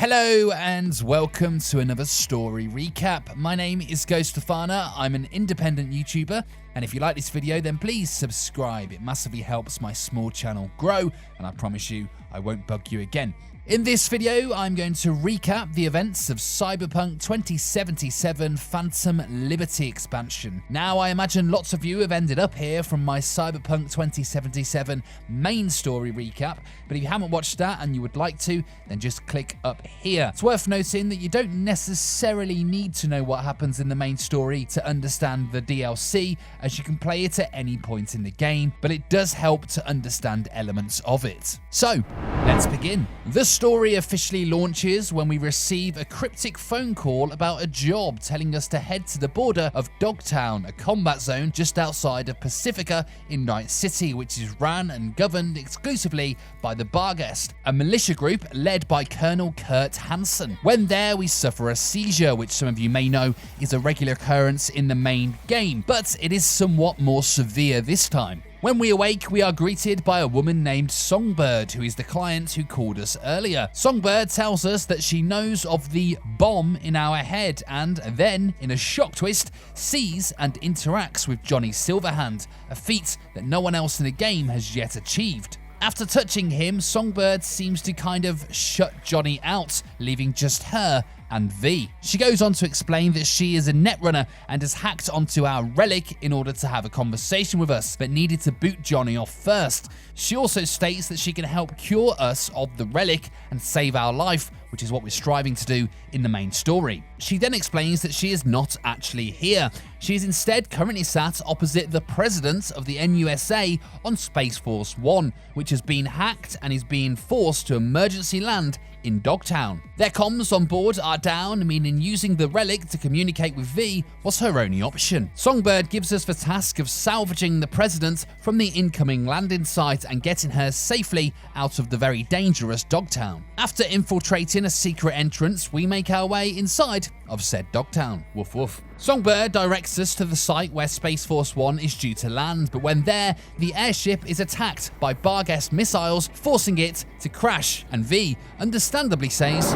Hello and welcome to another story recap. My name is Ghost Stefana. I'm an independent YouTuber, and if you like this video then please subscribe. It massively helps my small channel grow, and I promise you I won't bug you again. In this video, I'm going to recap the events of Cyberpunk 2077 Phantom Liberty expansion. Now, I imagine lots of you have ended up here from my Cyberpunk 2077 main story recap, but if you haven't watched that and you would like to, then just click up here. It's worth noting that you don't necessarily need to know what happens in the main story to understand the DLC, as you can play it at any point in the game, but it does help to understand elements of it. So, let's begin. The story officially launches when we receive a cryptic phone call about a job telling us to head to the border of Dogtown, a combat zone just outside of Pacifica in Night City, which is run and governed exclusively by the Barghest, a militia group led by Colonel Kurt Hansen. When there, we suffer a seizure, which some of you may know is a regular occurrence in the main game, but it is somewhat more severe this time. When we awake, we are greeted by a woman named Songbird, who is the client who called us earlier. Songbird tells us that she knows of the bomb in our head and then, in a shock twist, sees and interacts with Johnny Silverhand, a feat that no one else in the game has yet achieved. After touching him, Songbird seems to kind of shut Johnny out, leaving just her and V. She goes on to explain that she is a netrunner and has hacked onto our relic in order to have a conversation with us, but needed to boot Johnny off first. She also states that she can help cure us of the relic and save our life, which is what we're striving to do in the main story. She then explains that she is not actually here. She is instead currently sat opposite the president of the NUSA on Space Force 1, which has been hacked and is being forced to emergency land in Dogtown. Their comms on board are down, meaning using the relic to communicate with V was her only option. Songbird gives us the task of salvaging the president from the incoming landing site and getting her safely out of the very dangerous Dogtown. After infiltrating a secret entrance, we make our way inside of said Dogtown. Woof woof. Songbird directs us to the site where Space Force 1 is due to land, but when there, the airship is attacked by Barghest missiles, forcing it to crash, and V understandably says,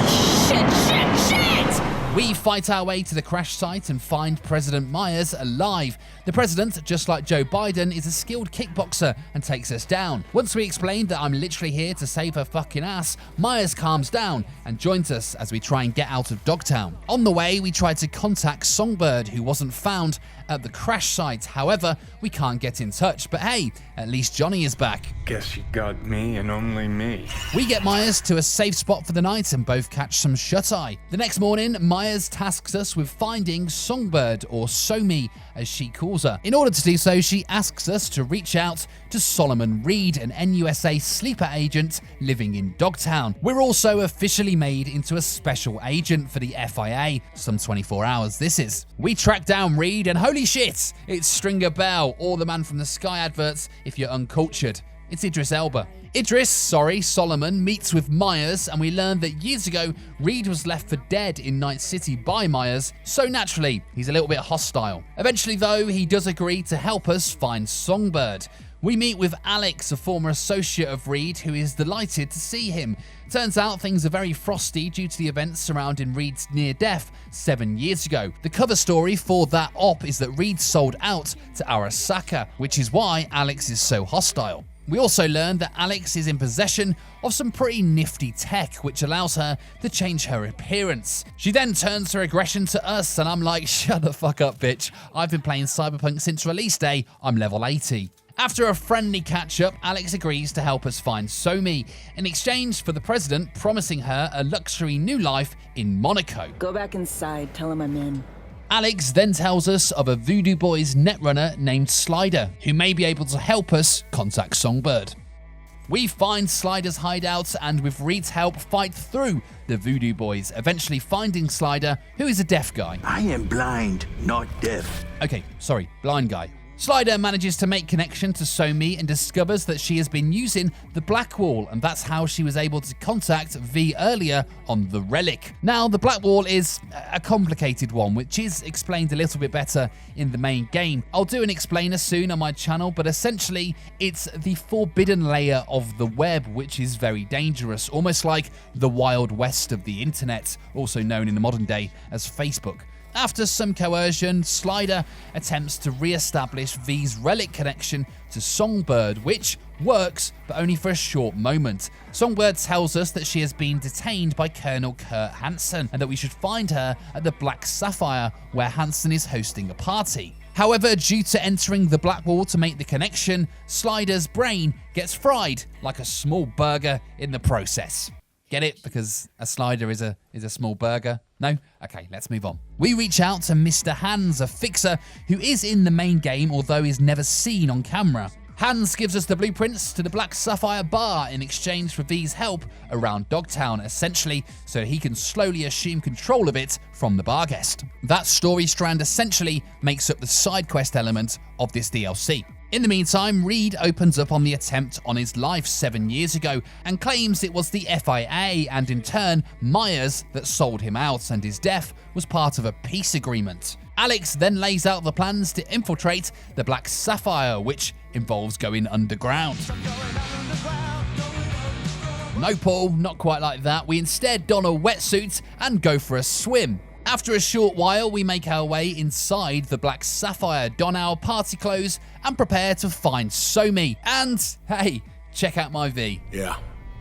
Shit! We fight our way to the crash site and find President Myers alive. The president, just like Joe Biden, is a skilled kickboxer and takes us down. Once we explain that I'm literally here to save her fucking ass, Myers calms down and joins us as we try and get out of Dogtown. On the way, we try to contact Songbird, who wasn't found at the crash site. However, we can't get in touch, but hey, at least Johnny is back. Guess you got me and only me. We get Myers to a safe spot for the night and both catch some shut-eye. The next morning, Myers tasks us with finding Songbird, or Somi as she calls her. In order to do so, she asks us to reach out to Solomon Reed, an NUSA sleeper agent living in Dogtown. We're also officially made into a special agent for the FIA, some 24 hours this is. We track down Reed and holy shit, it's Stringer Bell, or the Man from the Sky adverts if you're uncultured. It's Solomon meets with Myers, and we learn that years ago, Reed was left for dead in Night City by Myers, so naturally, he's a little bit hostile. Eventually though, he does agree to help us find Songbird. We meet with Alex, a former associate of Reed, who is delighted to see him. Turns out things are very frosty due to the events surrounding Reed's near death 7 years ago. The cover story for that op is that Reed sold out to Arasaka, which is why Alex is so hostile. We also learn that Alex is in possession of some pretty nifty tech, which allows her to change her appearance. She then turns her aggression to us, and I'm like, shut the fuck up, bitch. I've been playing Cyberpunk since release day. I'm level 80. After a friendly catch-up, Alex agrees to help us find Somi, in exchange for the president promising her a luxury new life in Monaco. Go back inside, tell him I'm in. Alex then tells us of a Voodoo Boys netrunner named Slider, who may be able to help us contact Songbird. We find Slider's hideout and with Reed's help fight through the Voodoo Boys, eventually finding Slider, who is a deaf guy. I am blind, not deaf. Okay, sorry, blind guy. Slider manages to make connection to Somi and discovers that she has been using the Black Wall, and that's how she was able to contact V earlier on the relic. Now, the Black Wall is a complicated one, which is explained a little bit better in the main game. I'll do an explainer soon on my channel, but essentially it's the forbidden layer of the web, which is very dangerous, almost like the Wild West of the internet, also known in the modern day as Facebook. After some coercion, Slider attempts to re-establish V's relic connection to Songbird, which works, but only for a short moment. Songbird tells us that she has been detained by Colonel Kurt Hansen and that we should find her at the Black Sapphire, where Hansen is hosting a party. However, due to entering the Black Wall to make the connection, Slider's brain gets fried like a small burger in the process. Get it? Because a slider is a small burger? No? Okay, let's move on. We reach out to Mr. Hans, a fixer who is in the main game, although is never seen on camera. Hans gives us the blueprints to the Black Sapphire bar in exchange for V's help around Dogtown, essentially so he can slowly assume control of it from the bar guest. That story strand essentially makes up the side quest element of this DLC. In the meantime, Reed opens up on the attempt on his life 7 years ago and claims it was the FIA and in turn Myers that sold him out, and his death was part of a peace agreement. Alex then lays out the plans to infiltrate the Black Sapphire, which involves going underground. No, Paul, not quite like that. We instead don a wetsuit and go for a swim. After a short while, we make our way inside the Black Sapphire, don our party clothes, and prepare to find Somi. And, hey, check out my V. Yeah,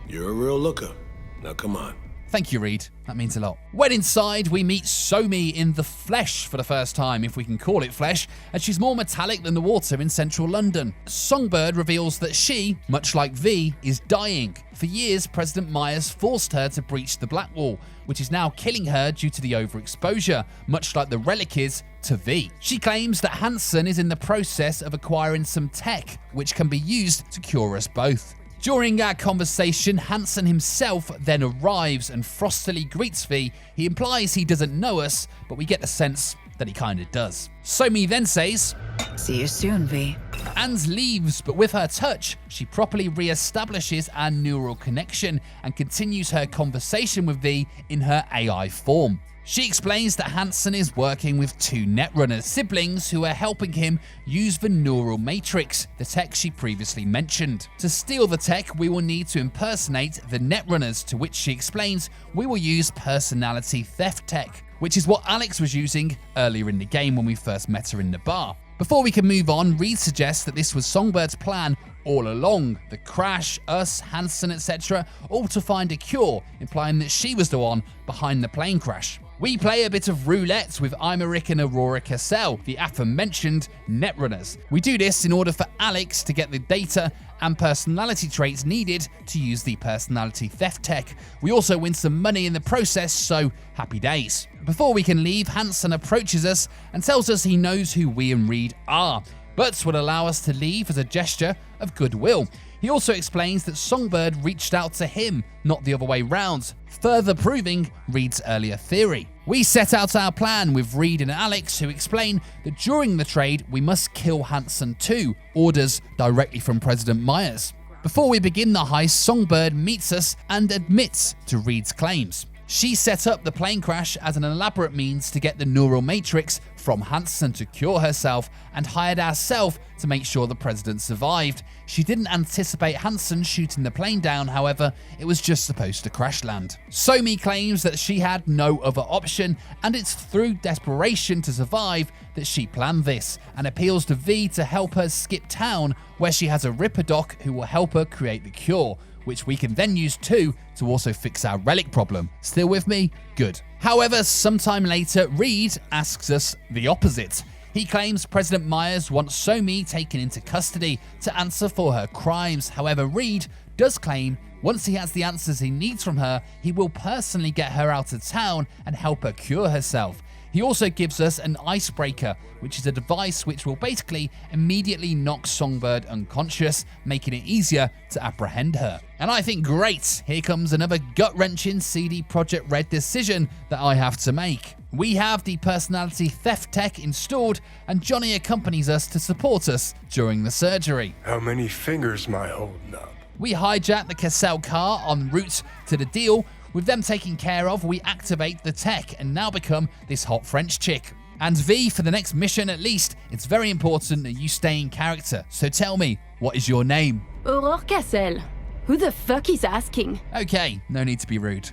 you're a real looker. Now come on. Thank you, Reed. That means a lot. When inside, we meet Somi in the flesh for the first time, if we can call it flesh, and she's more metallic than the water in central London. Songbird reveals that she, much like V, is dying. For years, President Myers forced her to breach the Black Wall, which is now killing her due to the overexposure, much like the relic is to V. She claims that Hansen is in the process of acquiring some tech, which can be used to cure us both. During our conversation, Hansen himself then arrives and frostily greets V. He implies he doesn't know us, but we get the sense that he kinda does. Somi then says, See you soon, V. and leaves, but with her touch, she properly re-establishes our neural connection and continues her conversation with V in her AI form. She explains that Hansen is working with 2 Netrunner siblings who are helping him use the neural matrix, the tech she previously mentioned. To steal the tech, we will need to impersonate the Netrunners, to which she explains we will use personality theft tech, which is what Alex was using earlier in the game when we first met her in the bar. Before we can move on, Reed suggests that this was Songbird's plan all along. The crash, us, Hansen, etc., all to find a cure, implying that she was the one behind the plane crash. We play a bit of roulette with Imeric and Aurora Cassell, the aforementioned Netrunners. We do this in order for Alex to get the data and personality traits needed to use the personality theft tech. We also win some money in the process, so happy days. Before we can leave, Hansen approaches us and tells us he knows who we and Reed are, but would allow us to leave as a gesture of goodwill. He also explains that Songbird reached out to him, not the other way round, further proving Reed's earlier theory. We set out our plan with Reed and Alex, who explain that during the trade we must kill Hansen too, orders directly from President Myers. Before we begin the heist, Songbird meets us and admits to Reed's claims. She set up the plane crash as an elaborate means to get the neural matrix from Hansen to cure herself, and hired ourselves to make sure the president survived. She didn't anticipate Hansen shooting the plane down, however, it was just supposed to crash land. Somi claims that she had no other option, and it's through desperation to survive that she planned this, and appeals to V to help her skip town, where she has a Ripper doc who will help her create the cure, which we can then use too to also fix our relic problem. Still with me? Good. However, sometime later, Reed asks us the opposite. He claims President Myers wants Somi taken into custody to answer for her crimes. However, Reed does claim once he has the answers he needs from her, he will personally get her out of town and help her cure herself. He also gives us an icebreaker, which is a device which will basically immediately knock Songbird unconscious, making it easier to apprehend her. And I think, great, here comes another gut-wrenching CD Projekt Red decision that I have to make. We have the personality theft tech installed, and Johnny accompanies us to support us during the surgery. How many fingers am I holding up? We hijack the Cassell car en route to the deal. With them taken care of, we activate the tech and now become this hot French chick. And V, for the next mission at least, it's very important that you stay in character. So tell me, what is your name? Aurore Cassel. Who the fuck is asking? Okay, no need to be rude.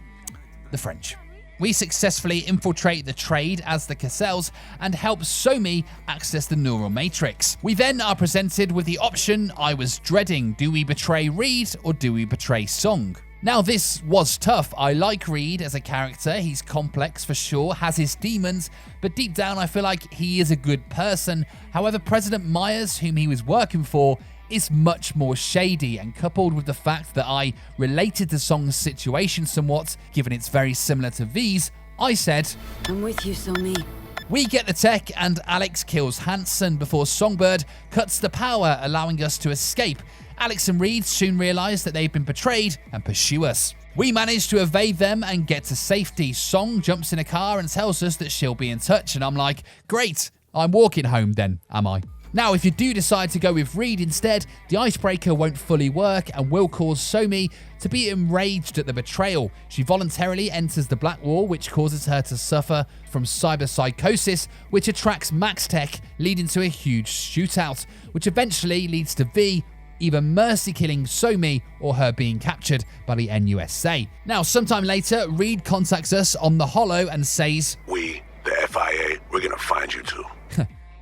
The French. We successfully infiltrate the trade as the Cassells and help Somi access the neural matrix. We then are presented with the option I was dreading. Do we betray Reed or do we betray Song? Now this was tough. I like Reed as a character. He's complex for sure, has his demons, but deep down I feel like he is a good person. However, President Myers, whom he was working for, is much more shady, and coupled with the fact that I related to Song's situation somewhat, given it's very similar to V's, I said, I'm with you, Somi. we get the tech and Alex kills Hansen before Songbird cuts the power, allowing us to escape. Alex and Reed soon realize that they've been betrayed and pursue us. We manage to evade them and get to safety. Song jumps in a car and tells us that she'll be in touch, and I'm like, great, I'm walking home then, am I? Now, if you do decide to go with Reed instead, the icebreaker won't fully work and will cause Somi to be enraged at the betrayal. She voluntarily enters the Black Wall, which causes her to suffer from cyberpsychosis, which attracts Max Tech, leading to a huge shootout, which eventually leads to V either mercy killing Somi or her being captured by the NUSA. Now, sometime later, Reed contacts us on the Holo and says, We, the FIA, we're gonna find you too.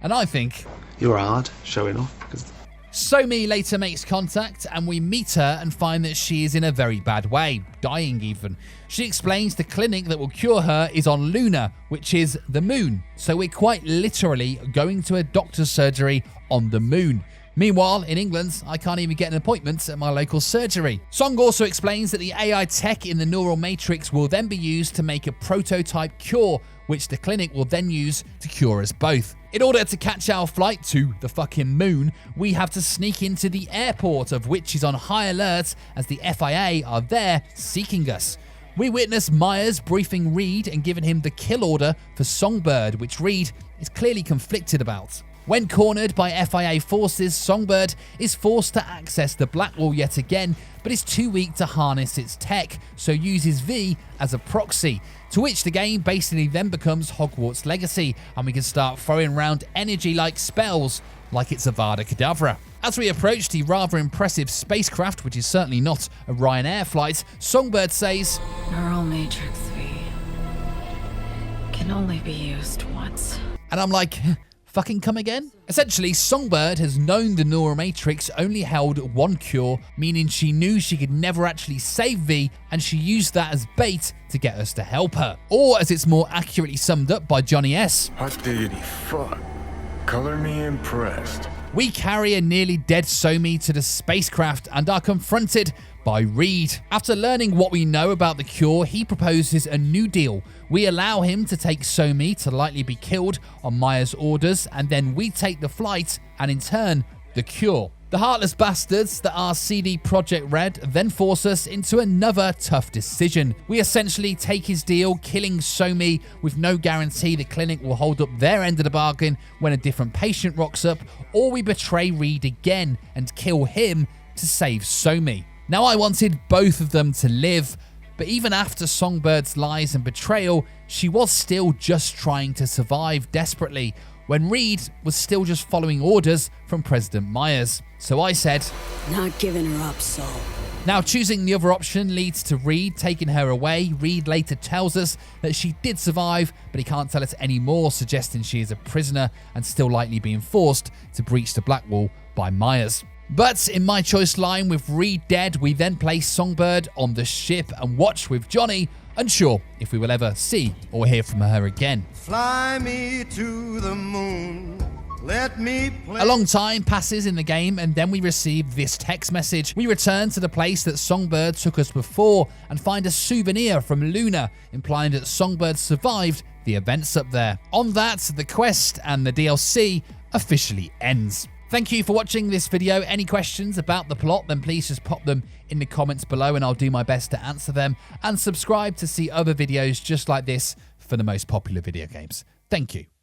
and I think, You're hard showing off. Somi later makes contact and we meet her and find that she is in a very bad way, dying even. She explains the clinic that will cure her is on Luna, which is the moon. So we're quite literally going to a doctor's surgery on the moon. Meanwhile, in England, I can't even get an appointment at my local surgery. Song also explains that the AI tech in the neural matrix will then be used to make a prototype cure, which the clinic will then use to cure us both. In order to catch our flight to the fucking moon, we have to sneak into the airport, of which is on high alert as the FIA are there seeking us. We witness Myers briefing Reed and giving him the kill order for Songbird, which Reed is clearly conflicted about. When cornered by FIA forces, Songbird is forced to access the Black Wall yet again, but is too weak to harness its tech, so uses V as a proxy, to which the game basically then becomes Hogwarts Legacy, and we can start throwing around energy-like spells like it's Avada Kedavra. As we approach the rather impressive spacecraft, which is certainly not a Ryanair flight, Songbird says, Neural Matrix V can only be used once. and I'm like, fucking come again? Essentially, Songbird has known the neural matrix only held one cure, meaning she knew she could never actually save V, and she used that as bait to get us to help her. Or, as it's more accurately summed up by Johnny S., Hot diggity fuck. Color me impressed. we carry a nearly dead Somi to the spacecraft and are confronted by Reed. After learning what we know about the cure, he proposes a new deal. We allow him to take Somi to likely be killed on Myers' orders, and then we take the flight and in turn, the cure. The heartless bastards that are CD Projekt Red then force us into another tough decision. We essentially take his deal, killing Somi with no guarantee the clinic will hold up their end of the bargain when a different patient rocks up, or we betray Reed again and kill him to save Somi. Now, I wanted both of them to live, but even after Songbird's lies and betrayal, she was still just trying to survive desperately, when Reed was still just following orders from President Myers. So I said, Not giving her up, Sol. now choosing the other option leads to Reed taking her away. Reed later tells us that she did survive, but he can't tell us any more, suggesting she is a prisoner and still likely being forced to breach the Black Wall by Myers. But in my choice line with Reed dead, we then place Songbird on the ship and watch with Johnny, unsure if we will ever see or hear from her again. Fly me to the moon. Let me play. A long time passes in the game, and then we receive this text message. We return to the place that Songbird took us before and find a souvenir from Luna, implying that Songbird survived the events up there. On that, the quest and the DLC officially ends. Thank you for watching this video. Any questions about the plot, then please just pop them in the comments below and I'll do my best to answer them. And subscribe to see other videos just like this for the most popular video games. Thank you.